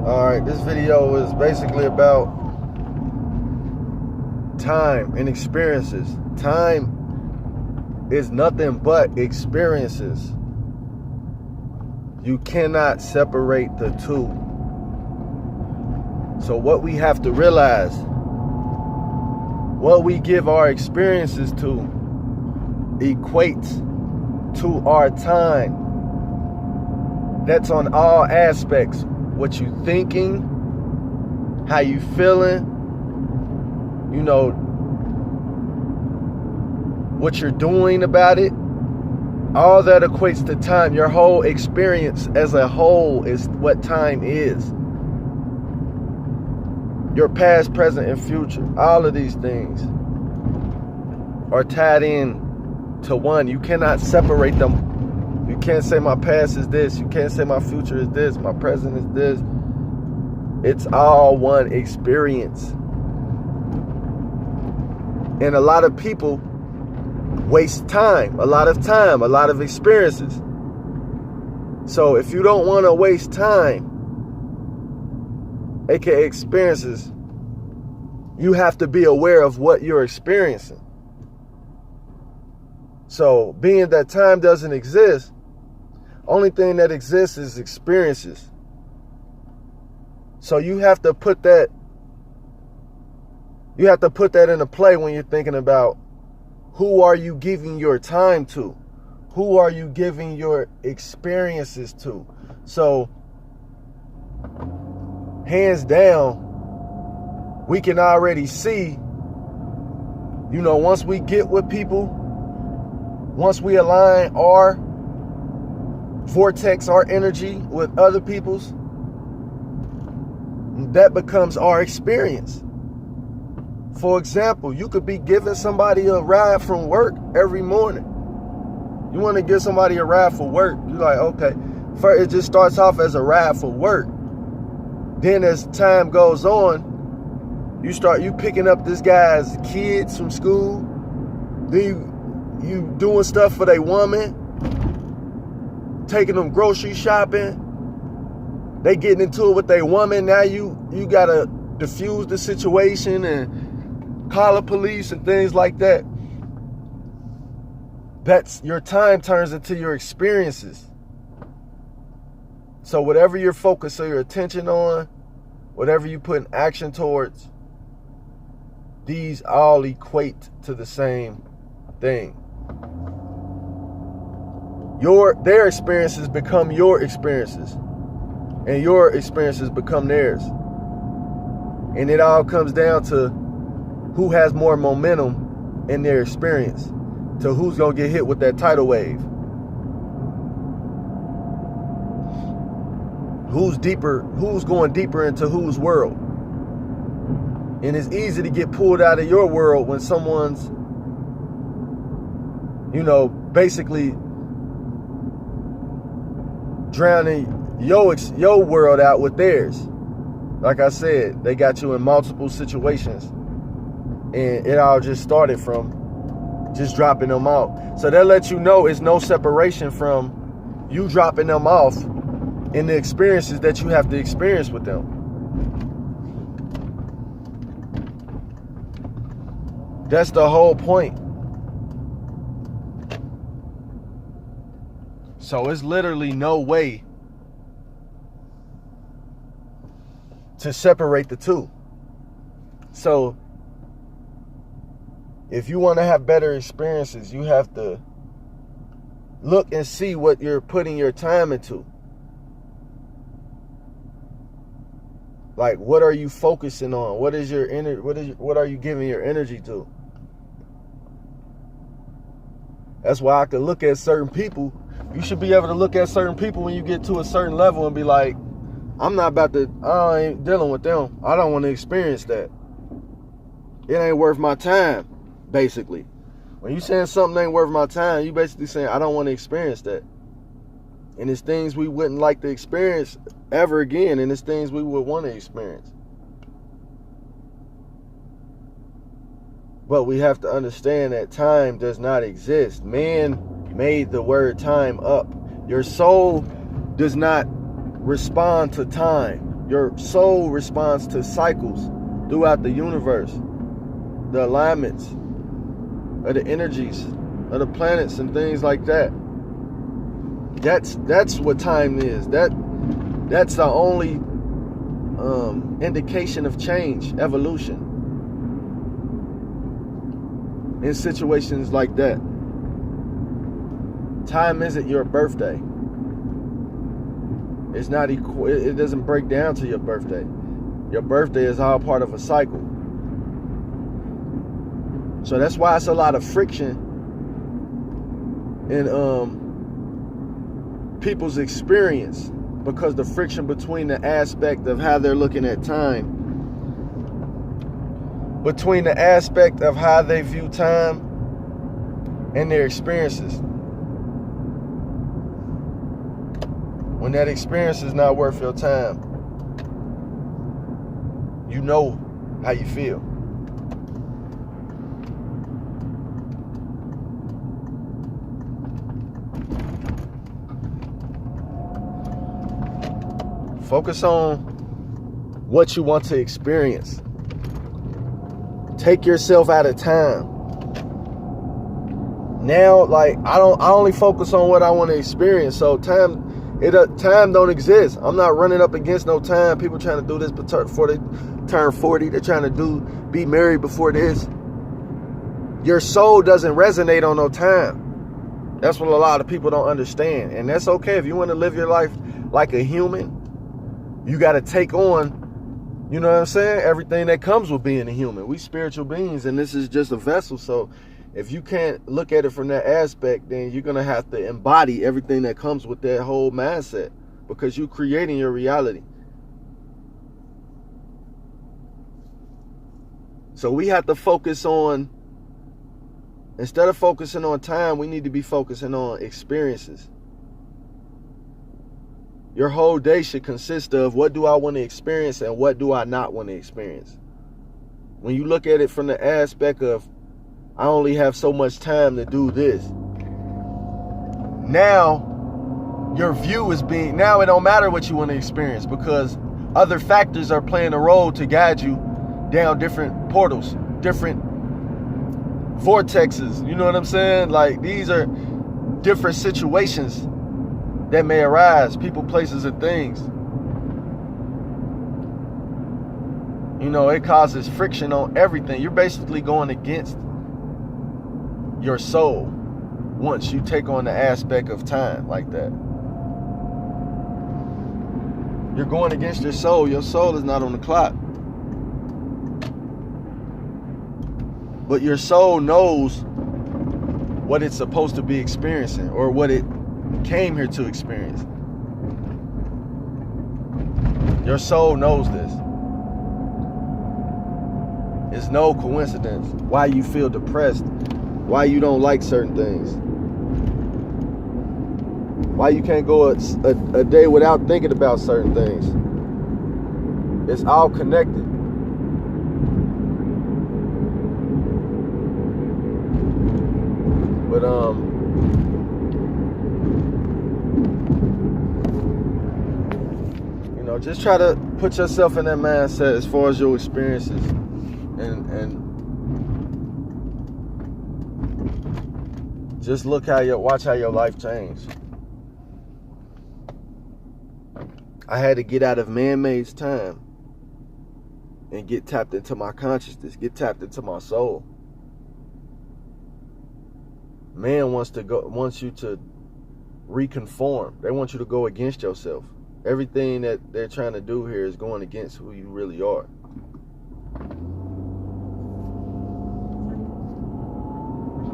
Alright, this video is basically about time and experiences. Time is nothing but experiences. You cannot separate the two. So what we have to realize, what we give our experiences to equates to our time. That's on all aspects. What you thinking, how you feeling, you know, what you're doing about it. All that equates to time. Your whole experience as a whole is what time is. Your past, present, and future. All of these things are tied in to one. You cannot separate them. You can't say my past is this. You can't say my future is this. My present is this. It's all one experience. And a lot of people waste time. A lot of experiences. So if you don't want to waste time, aka experiences, you have to be aware of what you're experiencing. So being that time doesn't exist, only thing that exists is experiences. So you have to put that into play when you're thinking about who are you giving your time to? Who are you giving your experiences to? So hands down, we can already see, you know, once we get with people, once we align our vortex, our energy with other people's, that becomes our experience. For example, you could be giving somebody a ride from work every morning. You want to give somebody a ride for work. You're like, okay, first it just starts off as a ride for work. Then as time goes on, you picking up this guy's kids from school. Then you doing stuff for their woman, taking them grocery shopping. They getting into it with their woman. Now you gotta diffuse the situation and call the police and things like that. That's your time turns into your experiences. So whatever you're focused your attention on, whatever you put in action towards, these all equate to the same thing. Their experiences become your experiences, and your experiences become theirs. And it all comes down to who has more momentum in their experience, to who's gonna get hit with that tidal wave. Who's going deeper into whose world. And it's easy to get pulled out of your world when someone's, you know, basically drowning your world out with theirs. Like I said, they got you in multiple situations, and it all just started from just dropping them out. So that lets you know it's no separation from you dropping them off in the experiences that you have to experience with them. That's the whole point. So it's literally no way to separate the two. So if you want to have better experiences, you have to look and see what you're putting your time into. Like, what are you focusing on? What is your what are you giving your energy to? That's why I can look at certain people. You should be able to look at certain people when you get to a certain level and be like, I ain't dealing with them. I don't want to experience that. It ain't worth my time, basically. When you saying something ain't worth my time, you basically saying, I don't want to experience that. And it's things we wouldn't like to experience ever again, and it's things we would want to experience. But we have to understand that time does not exist. Man made the word time up. Your soul does not respond to time. Your soul responds to cycles throughout the universe, the alignments of the energies of the planets and things like that. That's what time is. That's the only indication of change, evolution in situations like that. Time isn't your birthday. It's not equal. It doesn't break down to your birthday. Your birthday is all part of a cycle. So that's why it's a lot of friction in people's experience, because the friction between the aspect of how they're looking at time, between the aspect of how they view time and their experiences. When that experience is not worth your time, you know how you feel. Focus on what you want to experience. Take yourself out of time. Now, like, I only focus on what I want to experience. So time don't exist. I'm not running up against no time. People trying to do this before they turn 40. They're trying to be married before this. Your soul doesn't resonate on no time. That's what a lot of people don't understand. And that's okay. If you want to live your life like a human, you got to take on, you know what I'm saying, everything that comes with being a human. We spiritual beings, and this is just a vessel. So if you can't look at it from that aspect, then you're going to have to embody everything that comes with that whole mindset, because you're creating your reality. So we have to focus on, instead of focusing on time, we need to be focusing on experiences. Your whole day should consist of, what do I want to experience and what do I not want to experience? When you look at it from the aspect of, I only have so much time to do this, now your view is now it don't matter what you want to experience, because other factors are playing a role to guide you down different portals, different vortexes. You know what I'm saying? Like, these are different situations that may arise, people, places, and things. You know, it causes friction on everything. You're basically going against your soul once you take on the aspect of time like that. You're going against your soul. Your soul is not on the clock. But your soul knows what it's supposed to be experiencing, or what it came here to experience. Your soul knows this. It's no coincidence why you feel depressed, why you don't like certain things, why you can't go a day without thinking about certain things. It's all connected. But you know, just try to put yourself in that mindset as far as your experiences, and just watch how your life changed. I had to get out of man-made time and get tapped into my consciousness, get tapped into my soul. Man wants you to reconform. They want you to go against yourself. Everything that they're trying to do here is going against who you really are.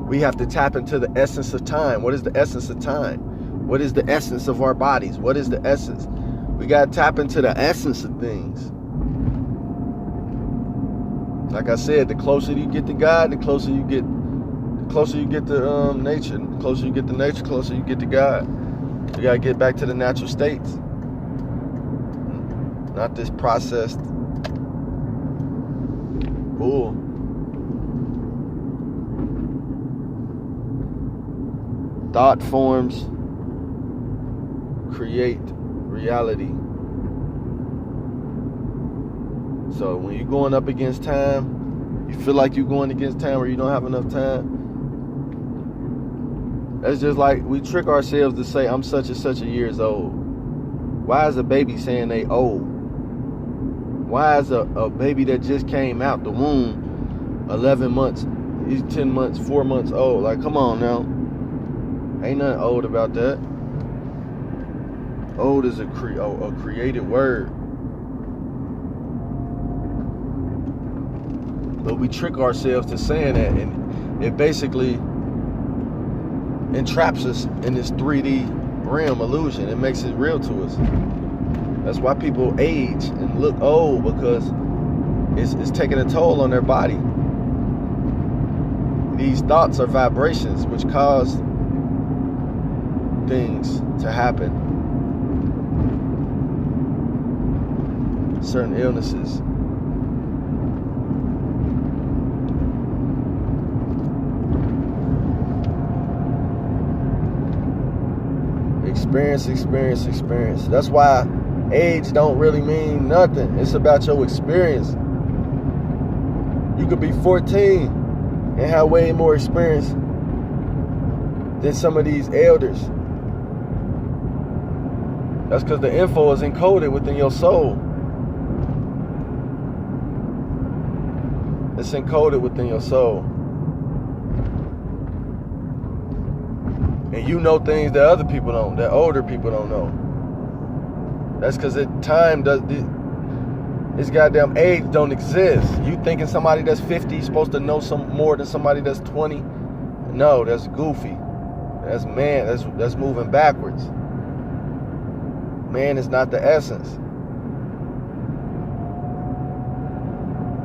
We have to tap into the essence of time. What is the essence of time? What is the essence of our bodies? What is the essence? We got to tap into the essence of things. Like I said, the closer you get to God, the closer you get to nature. The closer you get to nature, closer you get to God. You got to get back to the natural states. Not this processed bull. Thought forms create reality. So when you're going up against time, you feel like you're going against time or you don't have enough time. That's just like we trick ourselves to say, I'm such and such a years old. Why is a baby saying they old? Why is a baby that just came out the womb 11 months, he's 10 months, 4 months old? Like, come on now. Ain't nothing old about that. Old is a created word. But we trick ourselves to saying that, and it basically entraps us in this 3D realm illusion. It makes it real to us. That's why people age and look old, because it's taking a toll on their body. These thoughts are vibrations which cause things to happen. Certain illnesses. Experience. That's why age don't really mean nothing. It's about your experience. You could be 14 and have way more experience than some of these elders. That's because the info is encoded within your soul. It's encoded within your soul. And you know things that other people don't, that older people don't know. That's because this goddamn age don't exist. You thinking somebody that's 50 is supposed to know some more than somebody that's 20? No, that's goofy. That's moving backwards. Man is not the essence.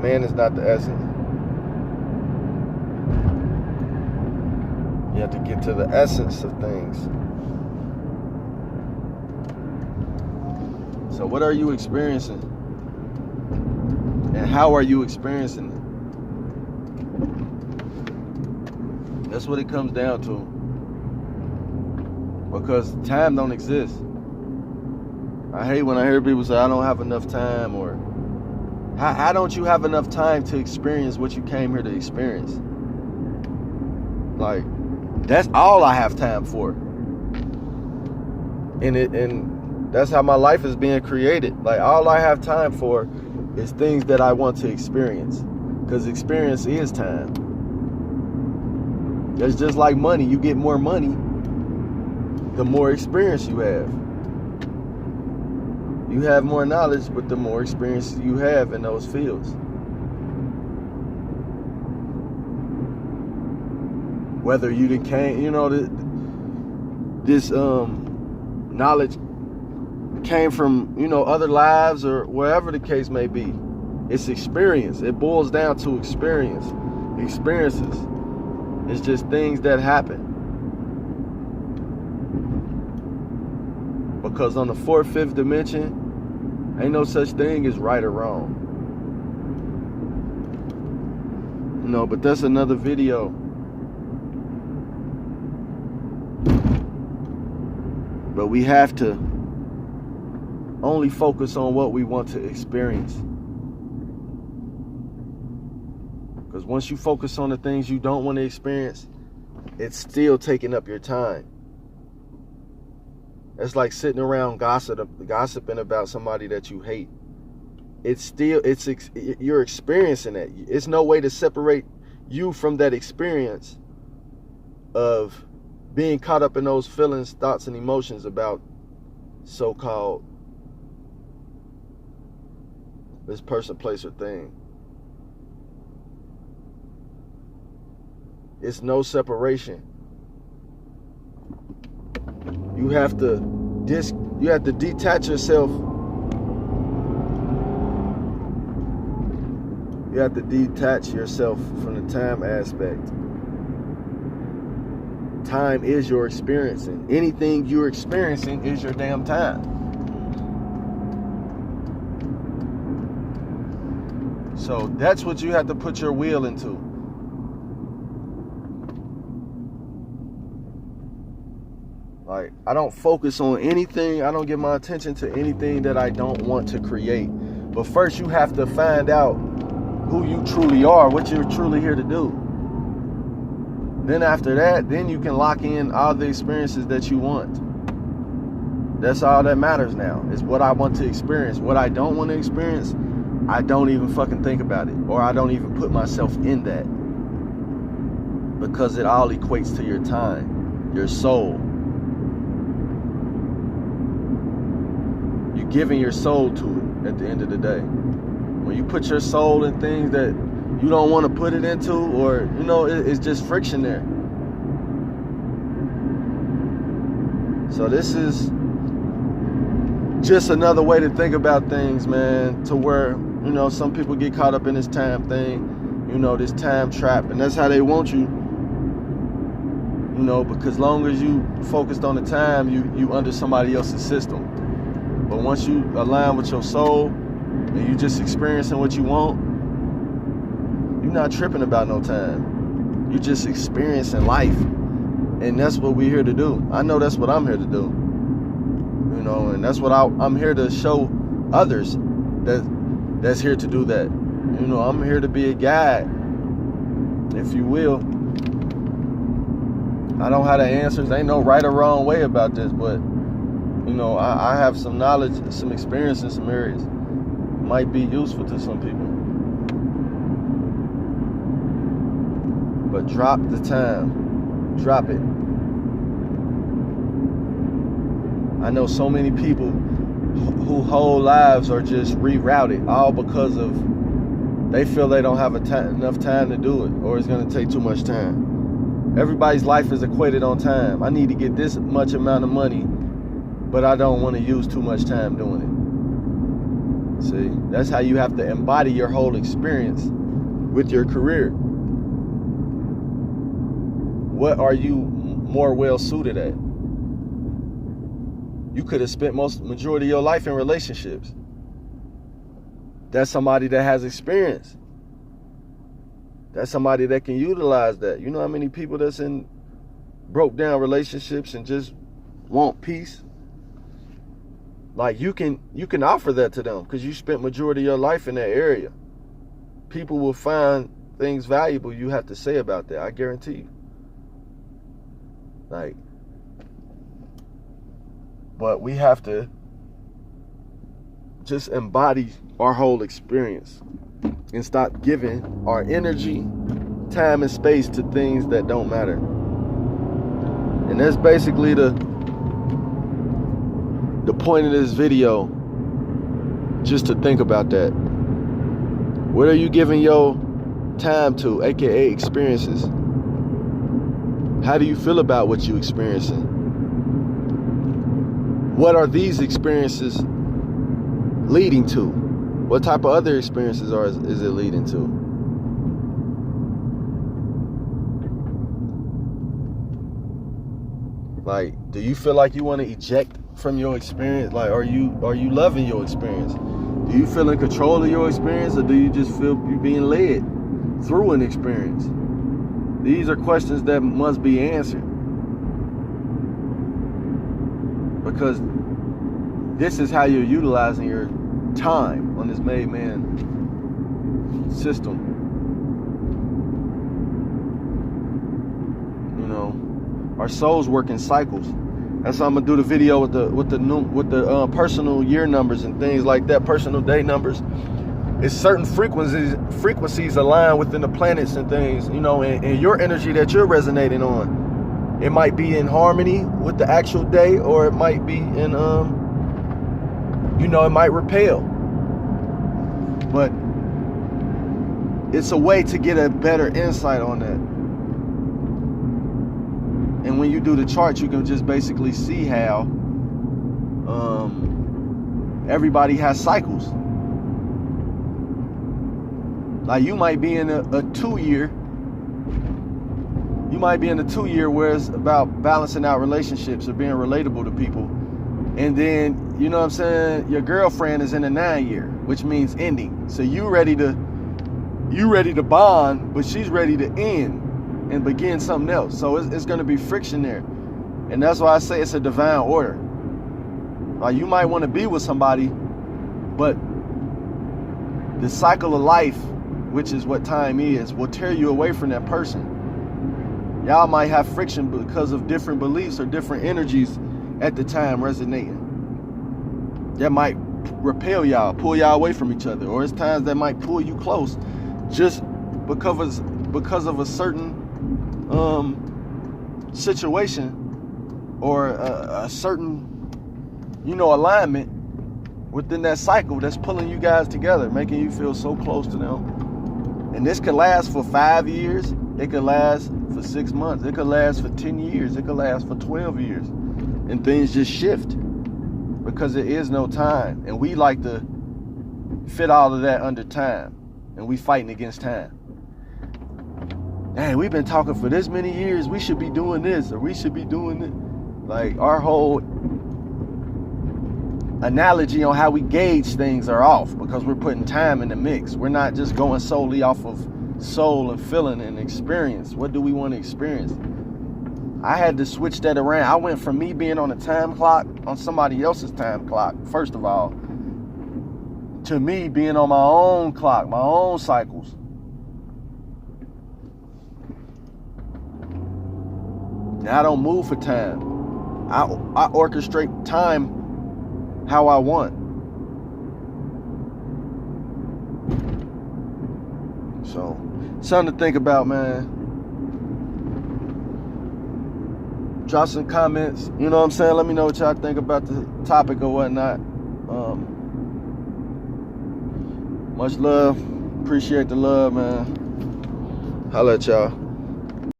Man is not the essence. You have to get to the essence of things. So what are you experiencing? And how are you experiencing it? That's what it comes down to. Because time don't exist. I hate when I hear people say, I don't have enough time, or how don't you have enough time to experience what you came here to experience? Like, that's all I have time for. And that's how my life is being created. Like, all I have time for is things that I want to experience. Because experience is time. It's just like money. You get more money the more experience you have. You have more knowledge, but the more experience you have in those fields. Whether you this knowledge came from, other lives or wherever the case may be. It's experience. It boils down to experience. Experiences. It's just things that happen. Because on the fourth, fifth dimension, ain't no such thing as right or wrong. But that's another video. But we have to only focus on what we want to experience. Because once you focus on the things you don't want to experience, it's still taking up your time. It's like sitting around gossiping about somebody that you hate. You're experiencing that. It's no way to separate you from that experience of being caught up in those feelings, thoughts, and emotions about so-called this person, place, or thing. It's no separation. You have to detach yourself. You have to detach yourself from the time aspect. Time is your experiencing. Anything you're experiencing is your damn time. So that's what you have to put your will into. Like, I don't focus on anything. I don't give my attention to anything that I don't want to create. But first, you have to find out who you truly are, what you're truly here to do. Then after that, then you can lock in all the experiences that you want. That's all that matters now, is what I want to experience. What I don't want to experience, I don't even fucking think about it, or I don't even put myself in that, because it all equates to your time, your soul. You're giving your soul to it at the end of the day. When you put your soul in things that you don't want to put it into, or, you know, it's just friction there. So this is just another way to think about things, man, to where, you know, some people get caught up in this time thing, you know, this time trap, and that's how they want you, you know, because long as you focused on the time, you under somebody else's system. But once you align with your soul and you just experiencing what you want, you're not tripping about no time. You're just experiencing life. And that's what we're here to do. I know that's what I'm here to do. You know, and that's what I'm here to show others that's here to do that. You know, I'm here to be a guide, if you will. I don't have the answers. Ain't no right or wrong way about this, but, you know, I have some knowledge, some experience in some areas. Might be useful to some people. But drop the time. Drop it. I know so many people who whole lives are just rerouted, all because of they feel they don't have enough time to do it, or it's going to take too much time. Everybody's life is equated on time. I need to get this much amount of money, but I don't want to use too much time doing it. See, that's how you have to embody your whole experience with your career. What are you more well suited at? You could have spent majority of your life in relationships. That's somebody that has experience. That's somebody that can utilize that. You know how many people that's in broke down relationships and just want peace? Like, you can offer that to them because you spent majority of your life in that area. People will find things valuable you have to say about that. I guarantee you. Like, but we have to just embody our whole experience and stop giving our energy, time, and space to things that don't matter. And that's basically the point of this video, just to think about that. What are you giving your time to, aka experiences? How do you feel about what you're experiencing? What are these experiences leading to? What type of other experiences is it leading to? Like, do you feel like you want to eject from your experience? Like, are you loving your experience? Do you feel in control of your experience, or do you just feel you being led through an experience? These are questions that must be answered, because this is how you're utilizing your time on this made man system. You know, our souls work in cycles. That's why I'm gonna do the video with the personal year numbers and things like that, personal day numbers. It's certain frequencies align within the planets and things, you know, and your energy that you're resonating on. It might be in harmony with the actual day, or it might be in, you know, it might repel. But it's a way to get a better insight on that. And when you do the chart, you can just basically see how everybody has cycles. Like, you might be in a 2-year. You might be in a 2-year where it's about balancing out relationships or being relatable to people. And then, you know what I'm saying, your girlfriend is in a 9-year, which means ending. So you ready to bond, but she's ready to end and begin something else. So it's going to be friction there. And that's why I say it's a divine order. Like, you might want to be with somebody, but the cycle of life, which is what time is, will tear you away from that person. Y'all might have friction because of different beliefs or different energies at the time resonating. That might repel y'all, pull y'all away from each other, or it's times that might pull you close just because of a certain situation or a certain, alignment within that cycle that's pulling you guys together, making you feel so close to them. And this could last for 5 years. It could last for 6 months. It could last for 10 years. It could last for 12 years. And things just shift because there is no time. And we like to fit all of that under time. And we fighting against time. Hey, we've been talking for this many years. We should be doing this or we should be doing it. Like, our whole analogy on how we gauge things are off because we're putting time in the mix. We're not just going solely off of soul and feeling and experience. What do we want to experience? I had to switch that around. I went from me being on a time clock, on somebody else's time clock, first of all, to me being on my own clock, my own cycles. Now I don't move for time. I orchestrate time how I want. So, something to think about, man. Drop some comments. You know what I'm saying? Let me know what y'all think about the topic or whatnot. Much love. Appreciate the love, man. Holla at y'all.